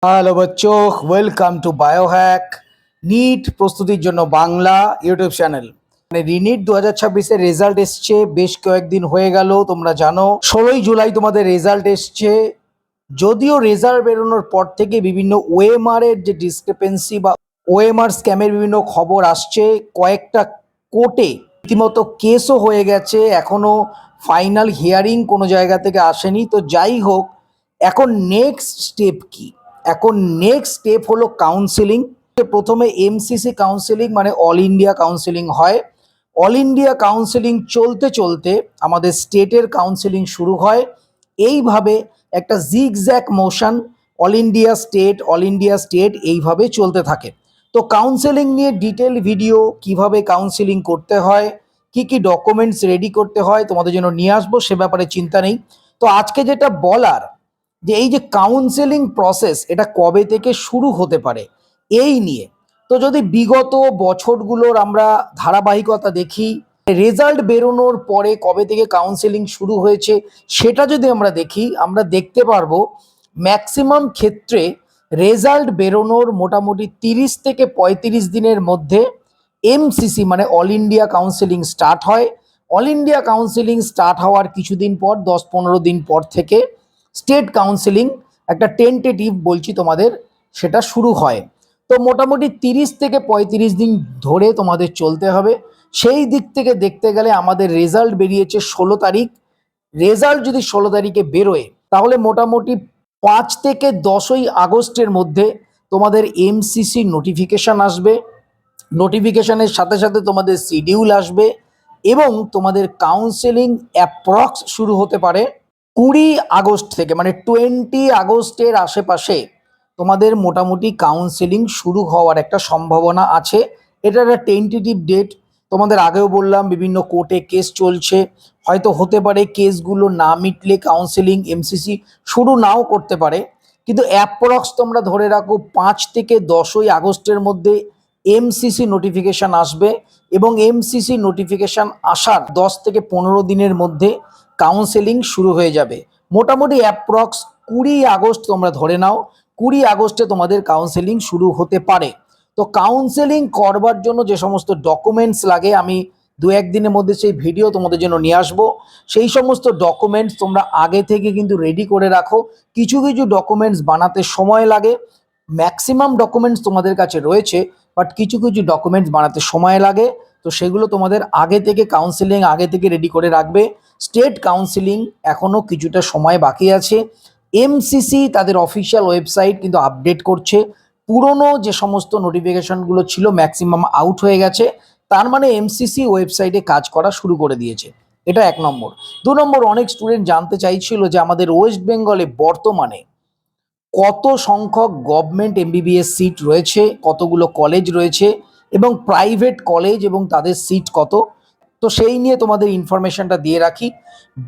Hello বচ্চো, welcome to Biohack. NEET প্রস্তুতির জন্য বাংলা ইউটিউব চ্যানেল। রিনিট 2026-এর রেজাল্ট এসছে, বেশ কয়েকদিন হয়ে গেল। তোমরা জানো 16ই জুলাই তোমাদের রেজাল্ট এসছে। যদিও রেজাল্ট বেরোনোর পর থেকে বিভিন্ন ওএমআর এর যে ডিসক্রিপেন্সি বা ওএমআর স্ক্যামের বিভিন্ন খবর আসছে, কয়েকটা কোর্টে রীতিমতো কেসও হয়ে গেছে, এখনো ফাইনাল হিয়ারিং কোনো জায়গা থেকে আসেনি। তো যাই হোক, এখন নেক্সট স্টেপ কি? এখন নেক্সট স্টেপ হলো কাউন্সিলিং। প্রথমে এমসিসি কাউন্সিলিং মানে অল ইন্ডিয়া কাউন্সিলিং হয়। অল ইন্ডিয়া কাউন্সিলিং চলতে চলতে আমাদের স্টেটের কাউন্সিলিং শুরু হয়। এইভাবে একটা zigzag motion, all India state এইভাবে চলতে থাকে। তো কাউন্সেলিং নিয়ে ডিটেল ভিডিও, কিভাবে কাউন্সেলিং করতে হয়, কি কি ডকুমেন্টস রেডি করতে হয় তোমাদের জন্য নিয়ে আসবো, সে ব্যাপারে চিন্তা নেই। তো আজকে যেটা বলার, যে এই যে কাউন্সেলিং প্রসেস, এটা কবে থেকে শুরু হতে পারে এই নিয়ে। তো যদি বিগত বছরগুলোর আমরা ধারাবাহিকতা দেখি, রেজাল্ট বেরোনোর পরে কবে থেকে কাউন্সেলিং শুরু হয়েছে সেটা যদি আমরা দেখি, আমরা দেখতে পারবো ম্যাক্সিমাম ক্ষেত্রে রেজাল্ট বেরোনোর মোটামুটি 30 থেকে 35 দিনের মধ্যে এমসিসি মানে অল ইন্ডিয়া কাউন্সেলিং স্টার্ট হয়। অল ইন্ডিয়া কাউন্সেলিং স্টার্ট হওয়ার কিছুদিন পর, 10-15 দিন পর থেকে স্টেট কাউন্সেলিং, একটা টেন্টেটিভ বলছি তোমাদের, সেটা শুরু হয়। তো মোটামুটি 30 থেকে 35 দিন ধরে তোমাদের চলতে হবে। সেই দিক থেকে দেখতে গেলে আমাদের রেজাল্ট বেরিয়েছে 16 তারিখ। রেজাল্ট যদি 16 তারিখে বেরোয়, তাহলে মোটামুটি 5 থেকে 10ই আগস্টের মধ্যে তোমাদের এমসিসি নোটিফিকেশান আসবে। নোটিফিকেশানের সাথে সাথে তোমাদের শিডিউল আসবে এবং তোমাদের কাউন্সেলিং অ্যাপ্রক্স শুরু হতে পারে 20 আগস্ট থেকে, মানে 20 আগস্টের আশেপাশে তোমাদের মোটামুটি কাউন্সেলিং শুরু হওয়ার একটা সম্ভাবনা আছে। এটা একটা টেন্টেটিভ ডেট। তোমাদের আগেও বললাম বিভিন্ন কোর্টে কেস চলছে, হয়তো হতে পারে কেসগুলো না মিটলে কাউন্সেলিং এমসিসি শুরু নাও করতে পারে, কিন্তু অ্যাপ্রক্স তোমরা ধরে রাখো 5 থেকে 10ই আগস্টের মধ্যে এমসিসি নোটিফিকেশান আসবে এবং এমসিসি নোটিফিকেশান আসার 10 থেকে 15 দিনের মধ্যে কাউন্সেলিং শুরু হয়ে যাবে। মোটামুটি অ্যাপ্রক্স 20 আগস্ট তোমরা ধরে নাও, 20 আগস্টে তোমাদের কাউন্সেলিং শুরু হতে পারে। তো কাউন্সেলিং করবার জন্য যে সমস্ত ডকুমেন্টস লাগে, আমি 2-1 দিনের মধ্যে সেই ভিডিও তোমাদের জন্য নিয়ে আসবো। সেই সমস্ত ডকুমেন্টস তোমরা আগে থেকে কিন্তু রেডি করে রাখো। কিছু কিছু ডকুমেন্টস বানাতে সময় লাগে, ম্যাক্সিমাম ডকুমেন্টস তোমাদের কাছে রয়েছে, বাট কিছু কিছু ডকুমেন্টস বানাতে সময় লাগে। তো সেগুলো তোমাদের আগে থেকে কাউন্সেলিং আগে থেকে রেডি করে রাখবে। স্টেট কাউন্সেলিং এখনও কিছুটা সময় বাকি আছে। এমসিসি তাদের অফিসিয়াল ওয়েবসাইট কিন্তু আপডেট করছে। পুরনো যে সমস্ত নোটিফিকেশনগুলো ছিল ম্যাক্সিমাম আউট হয়ে গেছে, তার মানে এমসিসি ওয়েবসাইটে কাজ করা শুরু করে দিয়েছে। এটা 1 নম্বর। 2 নম্বর, অনেক স্টুডেন্ট জানতে চাইছিল যে আমাদের ওয়েস্ট বেঙ্গলে বর্তমানে কত সংখ্যক গভর্নমেন্ট এমবিবিএস সিট রয়েছে, কতগুলো কলেজ রয়েছে এবং প্রাইভেট কলেজ এবং তাদের সিট কত। তো সেই নিয়ে তোমাদের ইনফরমেশনটা দিয়ে রাখি।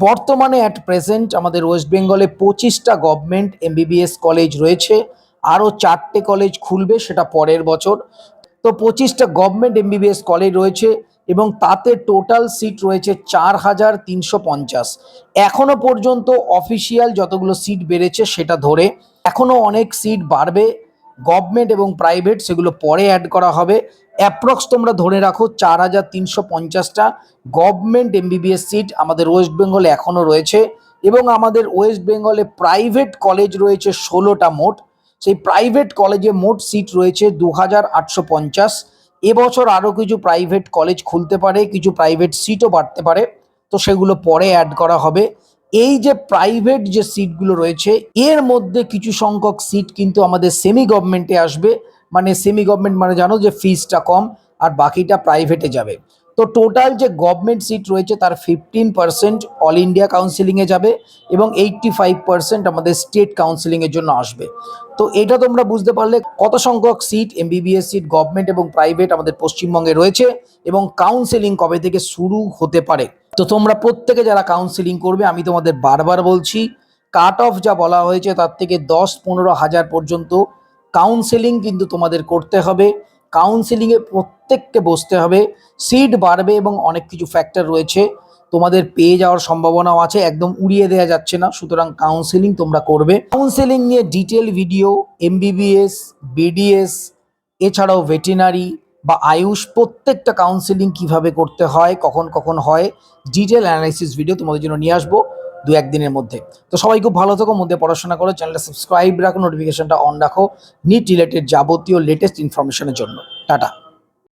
বর্তমানে অ্যাট প্রেজেন্ট আমাদের ওয়েস্ট বেঙ্গলে 25টা গভর্নমেন্ট এমবিবিএস কলেজ রয়েছে, আরও 4টে কলেজ খুলবে, সেটা পরের বছর। তো 25টা গভর্নমেন্ট এমবিবিএস কলেজ রয়েছে এবং তাতে টোটাল সিট রয়েছে 4350। এখনো পর্যন্ত অফিসিয়াল যতগুলো সিট বেড়েছে সেটা ধরে, এখনো অনেক সিট বাড়বে গভর্নমেন্ট এবং প্রাইভেট, সেগুলো পরে অ্যাড করা হবে। অ্যাপ্রক্স তোমরা ধরে রাখো 4350টা গভর্নমেন্ট এমবিবিএস সিট আমাদের ওয়েস্ট বেঙ্গলে এখনও রয়েছে এবং আমাদের ওয়েস্ট বেঙ্গলে প্রাইভেট কলেজ রয়েছে 16টা মোট। সেই প্রাইভেট কলেজে মোট সিট রয়েছে 2850। এবছর আরও কিছু প্রাইভেট কলেজ খুলতে পারে, কিছু প্রাইভেট সিটও বাড়তে পারে, তো সেগুলো পরে অ্যাড করা হবে। এই যে প্রাইভেট যে সিটগুলো রয়েছে, এর মধ্যে কিছু সংখ্যক সিট কিন্তু আমাদের সেমি গভর্নমেন্টে আসবে। মানে সেমি গভর্নমেন্ট মানে জানো যে ফিসটা কম আর বাকিটা প্রাইভেটে যাবে। তো টোটাল যে গভর্নমেন্ট সিট রয়েছে তার 15% অল ইন্ডিয়া কাউন্সিলিংয়ে যাবে এবং 85% আমাদের স্টেট কাউন্সিলিংয়ের জন্য আসবে। তো এটা তোমরা বুঝতে পারলে কত সংখ্যক সিট এমবিবিএস সিট গভর্নমেন্ট এবং প্রাইভেট আমাদের পশ্চিমবঙ্গে রয়েছে এবং কাউন্সিলিং কবে থেকে শুরু হতে পারে। তো তোমরা প্রত্যেকে যারা কাউন্সিলিং করবে, আমি তোমাদের বারবার বলছি, কাট অফ যা বলা হয়েছে তার থেকে 10-15 হাজার পর্যন্ত কাউন্সিলিং কিন্তু তোমাদের করতে হবে। কাউন্সিলিংয়ে প্রত্যেককে বসতে হবে, সিট বাড়বে এবং অনেক কিছু ফ্যাক্টর রয়েছে। তোমাদের পেয়ে যাওয়ার সম্ভাবনাও আছে, একদম উড়িয়ে দেওয়া যাচ্ছে না। সুতরাং কাউন্সেলিং তোমরা করবে। কাউন্সেলিং নিয়ে ডিটেল ভিডিও এমবিবিএস, বিডিএস, এছাড়াও ভেটেরিনারি বা আয়ুষ প্রত্যেকটা কাউন্সেলিং কিভাবে করতে হয়, কখন কখন হয়, ডিটেল অ্যানালাইসিস ভিডিও তোমাদের জন্য নিয়ে আসবো 2-1 দিনের মধ্যে। তো সবাই খুব ভালো থেকো, মধ্যে পড়াশোনা করো, চ্যানেলটা সাবস্ক্রাইব রাখো, নোটিফিকেশনটা অন রাখো নিট রিলেটেড যাবতীয় লেটেস্ট ইনফরমেশনের জন্য। টাটা।